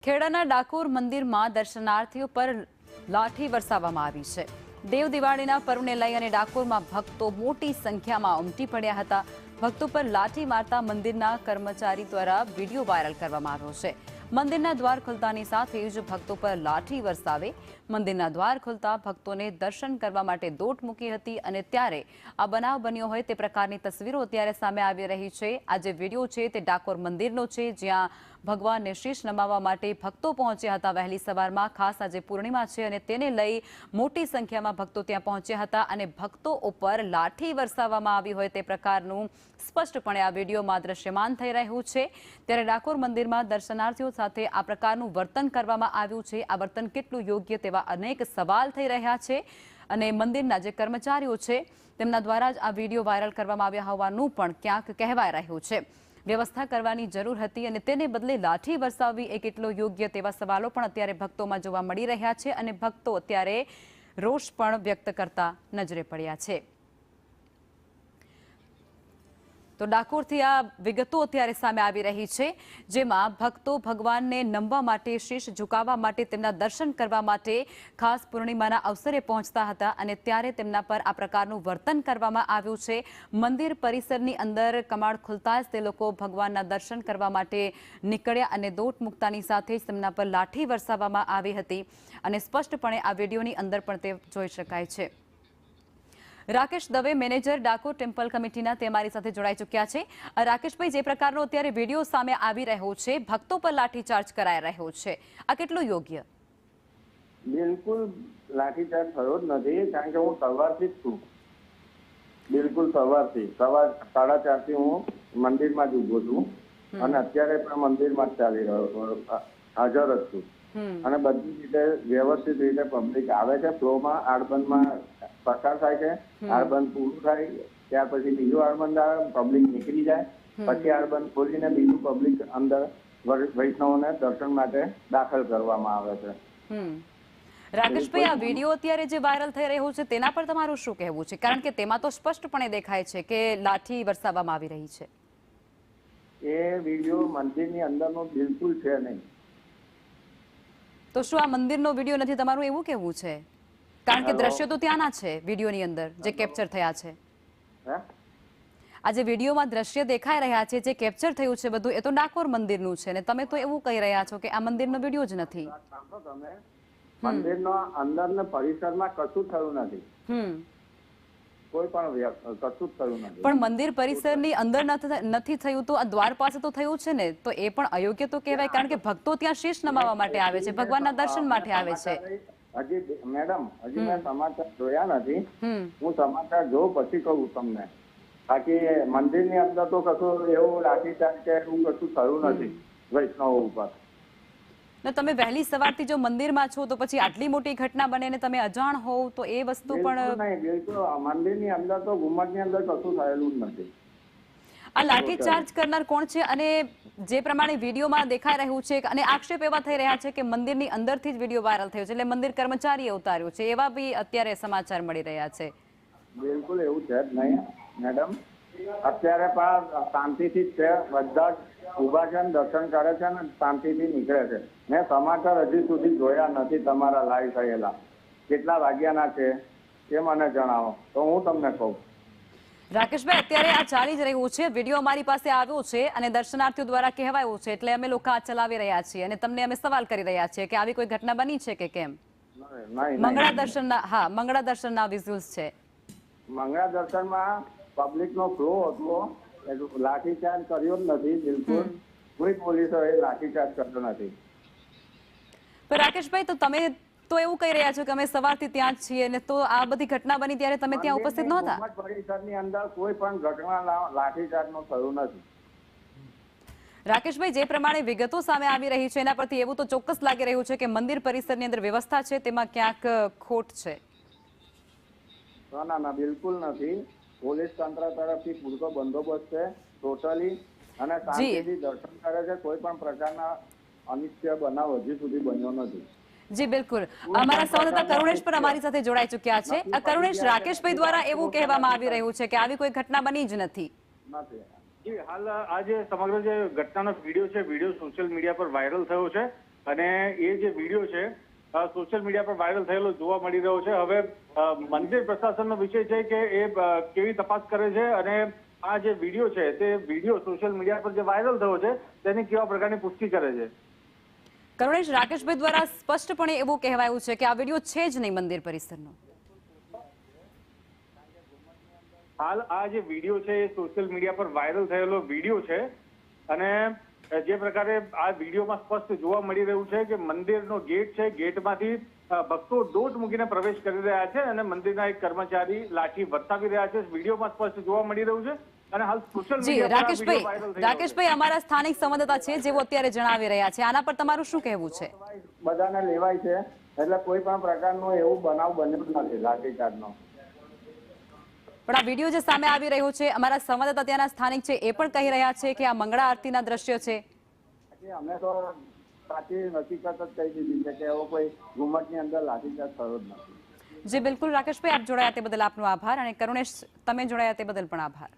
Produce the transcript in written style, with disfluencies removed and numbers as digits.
ખેડાના ડાકોર મંદિરમાં દર્શનાર્થીઓ પર લાઠી વરસાવવામાં આવી છે। દેવ દિવાળીના પર્વને લઈ અને ડાકોરમાં ભક્તો મોટી સંખ્યામાં ઉમટી પડ્યા હતા। ભક્તો પર લાઠી મારતા મંદિરના કર્મચારી દ્વારા વિડીયો વાયરલ કરવામાં આવ્યો છે। મંદિરના દ્વાર ખુલતાની સાથે જ ભક્તો પર લાઠી વરસાવે મંદિરના દ્વાર ખુલતા ભક્તોને દર્શન કરવા માટે દોટ મૂકી હતી અને ત્યારે આ બનાવ બન્યો હોય તે પ્રકારની તસવીરો અત્યારે સામે આવી રહી છે। આ જે વિડીયો છે તે ડાકોર મંદિરનો છે, જ્યાં ભગવાનને શીશ નમાવવા માટે ભક્તો પહોંચ્યા હતા વહેલી સવારમાં। ખાસ આજે પૂર્ણિમા છે અને તેને લઈ મોટી સંખ્યામાં ભક્તો ત્યાં પહોંચ્યા હતા અને ભક્તો ઉપર લાઠી વરસાવવામાં આવી હોય તે પ્રકારનું સ્પષ્ટપણે આ વિડીયોમાં દ્રશ્યમાન થઈ રહ્યું છે। ત્યારે ડાકોર મંદિરમાં દર્શનાર્થીઓ સાથે આ પ્રકારનું વર્તન કરવામાં આવ્યું છે। આ વર્તન કેટલું યોગ્ય તેવા અનેક સવાલ થઈ રહ્યા છે અને મંદિરના જે કર્મચારીઓ છે તેમના દ્વારા જ આ વિડીયો વાયરલ કરવામાં આવ્યા હોવાનું પણ ક્યાંક કહેવાય રહ્યું છે। વ્યવસ્થા કરવાની જરૂર હતી અને તેને બદલે લાઠી વરસાવવી એ કેટલો યોગ્ય તેવા સવાલો પણ અત્યારે ભક્તોમાં જોવા મળી રહ્યા છે અને ભક્તો અત્યારે રોષ પણ વ્યક્ત કરતા નજરે પડ્યા છે। તો ડાકોરથી આ વિગતો અત્યારે સામે આવી રહી છે, જેમાં ભક્તો ભગવાનને નમવા માટે, શીશ ઝુકાવવા માટે, તેમના દર્શન કરવા માટે ખાસ પૂર્ણિમાના અવસરે પહોંચતા હતા અને ત્યારે તેમના પર આ પ્રકારનું વર્તન કરવામાં આવ્યું છે। મંદિર પરિસરની અંદર કમાડ ખુલતા જ તે લોકો ભગવાનના દર્શન કરવા માટે નીકળ્યા અને દોટ મુકતાની સાથે જ તેમના પર લાઠી વરસાવવામાં આવી હતી અને સ્પષ્ટપણે આ વિડીયોની અંદર પણ તે જોઈ શકાય છે। રાકેશ દવે, મેનેજર ડાકોર ટેમ્પલ કમિટીના, તે અમારી સાથે જોડાઈ ચૂક્યા છે। રાકેશભાઈ, જે પ્રકારનો અત્યારે વિડીયો સામે આવી રહ્યો છે, ભક્તો પર લાઠીચાર્જ કરાઈ રહ્યો છે, આ કેટલું યોગ્ય? બિલકુલ લાઠીચાર્જ થયો જ નથી, કારણ કે હું સવારથી જ છું। બિલકુલ સવારથી, સવાર 4:30 થી હું મંદિરમાં જ ઉભો છું અને અત્યારે પણ મંદિરમાં જ ચાલી રહ્યો હાજર જ છું અને બધી રીતે વ્યવસ્થિત રીતે પબ્લિક આવે છે, ફ્લોમાં આડબંધમાં પસાર થાય છે। આડબંધ પૂરું થાય ત્યાર પછી બીજું આડબંધ આવે, પબ્લિક નીકળી જાય, પછી આડબંધ ખોલીને બીજું પબ્લિક અંદર વૈષ્ણવોને દર્શન માટે દાખલ કરવામાં આવે છે। રાકેશભાઈ, આ વિડીયો અત્યારે જે વાયરલ થઈ રહ્યો છે તેના પર તમારું શું કહેવું છે? કારણ કે તેમાં તો સ્પષ્ટપણે દેખાય છે કે લાઠી વરસાવવામાં આવી રહી છે। એ વિડીયો મંદિરની અંદરનો બિલકુલ છે નહીં। તો શું આ મંદિરનો વિડીયો નથી, તમારું એવું કહેવું છે? કારણ કે દ્રશ્યો તો ત્યાંના છે વિડીયોની અંદર જે કેપ્ચર થયા છે। આ જે વિડીયોમાં દ્રશ્ય દેખાઈ રહ્યા છે, જે કેપ્ચર થયું છે બધું, એ તો ડાકોર મંદિરનું છે ને તમે તો એવું કહી રહ્યા છો કે આ મંદિરનો વિડીયો જ નથી। મંદિરના અંદરના પરિસરમાં કશું થયું નથી, કોઈ પણ કશું થયું નથી। પણ મંદિર પરિસરની અંદર નથી થયું તો આ દ્વાર પાસે તો થયું છે ને, તો એ પણ અયોગ્ય તો કહેવાય, કારણ કે ભક્તો ત્યાં શીશ નમાવવા માટે આવે છે, ભગવાનના દર્શન માટે આવે છે। હજી મેડમ, હજી મેં સમાચાર જોયા નથી, હું સમાચાર જોઉં પછી કહું તમને। બાકી મંદિરની અંદર તો કશું એવું લાઠીચાર્જ કે એવું કશું થયું નથી વૈષ્ણવો ઉપર। તમે વહેલી સવારથી જો મંદિરમાં છો તો પછી આટલી મોટી ઘટના બને ને તમે અજાણ હોવ તો એ વસ્તુ પણ નહીં, બિલકુલ મંદિરની અંદર તો ઘુમ્મટની અંદર કશું થયેલું જ નથી। આ લાઠીચાર્જ કરનાર કોણ છે અને જે પ્રમાણે વિડીયોમાં દેખાઈ રહ્યું છે અને આક્ષેપ એવા થઈ રહ્યા છે કે મંદિરની અંદરથી જ વિડીયો વાયરલ થયો છે, એટલે મંદિર કર્મચારીએ ઉતાર્યો છે, એવા બી અત્યારે સમાચાર મળી રહ્યા છે। બિલકુલ એવું છે જ નહીં મેડમ, અત્યારે પણ શાંતિથી જ છે, બધા જ ઉભા છે, દર્શન કરે છે અને શાંતિથી નીકળે છે। મેં સમાચાર હજી સુધી જોયા નથી તમારા લાઈવ થયેલા, કેટલા વાગ્યાના છે એ મને જણાવો તો હું તમને કહું। રાકેશભાઈ, અત્યારે આ ચાલી જ રહ્યું છે, વિડીયો અમારી પાસે આવ્યો છે અને દર્શનાર્થીઓ દ્વારા કહેવાયું છે એટલે અમે લોકો આ ચલાવી રહ્યા છીએ અને તમને અમે સવાલ કરી રહ્યા છીએ કે આવી કોઈ ઘટના બની છે કે કેમ? મંગળા દર્શનના, હા, મંગળા દર્શનના વિઝ્યુઅલ્સ છે। મંગળા દર્શનમાં પબ્લિકનો ફ્લો હતો, લાઠીચાર્જ કર્યો જ નથી, બિલકુલ કોઈ પોલીસોએ લાઠીચાર્જ કર્યો નથી। પણ રાકેશભાઈ, તો તમે તો એવું કહી રહ્યા છો કે અમે સવારથી ત્યાં જ છીએ ને, તો આ બધી ઘટના બની ત્યારે તમે ત્યાં ઉપસ્થિત નહોતા? પરિસરની અંદર કોઈ પણ ઘટના લાઠીચાર્જનો થયો નથી। રાકેશભાઈ, જે પ્રમાણે વિગતો સામે આવી રહી છે એના પરથી એવું તો ચોક્કસ લાગી રહ્યું છે કે મંદિર પરિસરની અંદર વ્યવસ્થા છે તેમાં ક્યાંક ખોટ છે। ના, બિલકુલ નથી। પોલીસ તંત્ર તરફથી પૂરતો બંદોબસ્ત છે ટોટલી અને શાંતિથી દર્શન કરે છે, કોઈ પણ પ્રકારના અનિચ્છનીય બનાવ હજી સુધી બન્યો નથી। જી બિલકુલ, અમારા સંવાદદાતા કરુણેશ પણ અમારી સાથે જોડાઈ ચૂક્યા છે। આ કરુણેશ, રાકેશભાઈ દ્વારા એવું કહેવામાં આવી રહ્યું છે કે આવી કોઈ ઘટના બની જ નથી। જી, હાલ આ જે સમગ્ર જે ઘટનાનો વિડીયો છે, વિડીયો સોશિયલ મીડિયા પર વાયરલ થયો છે અને એ જે વિડીયો છે સોશિયલ મીડિયા પર વાયરલ થયેલો જોવા મળી રહ્યો છે. હવે મંદિર પ્રશાસનનો વિષય છે કે એ કેવી તપાસ કરે છે અને આ જે વિડીયો છે તે વિડીયો સોશિયલ મીડિયા પર જે વાયરલ થયો છે તેની કેવા પ્રકારની પુષ્ટિ કરે છે. કરુણેશ, રાકેશભાઈ દ્વારા સ્પષ્ટપણે એવું કહેવાયું છે કે આ વિડીયો છે જ નહીં મંદિર પરિસરનો. હાલ આ જે વિડીયો છે એ સોશિયલ મીડિયા પર વાયરલ થયેલો વિડીયો છે અને જે પ્રકારે આ વિડીયોમાં સ્પષ્ટ જોવા મળી રહ્યું છે કે મંદિરનો ગેટ છે, ગેટમાંથી ભક્તો દોટ મૂકીને પ્રવેશ કરી રહ્યા છે અને મંદિરના એક કર્મચારી લાઠી વરસાવી રહ્યા છે. વિડીયોમાં સ્પષ્ટ જોવા મળી રહ્યું છે અને હાલ સોશિયલ મીડિયા પર વિડીયો વાયરલ થઈ રહ્યો છે. રાકેશભાઈ, અમારા સ્થાનિક સંવાદદાતા છે જેઓ અત્યારે જણાવી રહ્યા છે, આના પર તમારું શું કહેવું છે? બધાને લેવાય છે એટલે કોઈ પણ પ્રકારનો એવું બનાવ બન્યો નથી લાઠીચાર્જનો. પણ આ વિડીયો જે સામે આવી રહ્યો છે, અમારા સંવાદદાતા ત્યાંના સ્થાનિક છે એ પણ કહી રહ્યા છે કે આ મંગળા આરતીના દ્રશ્યો છે. અમે તો સાચી હકીકત જ કહી દીધી છે કે એવો કોઈ ઘુમટની અંદર લાઠીચાર્જ થયો જ નથી. જી બિલકુલ રાકેશભાઈ, આપ જોડાયા તે બદલ આપનો આભાર અને કરુણેશ, તમે જોડાયા તે બદલ પણ આભાર.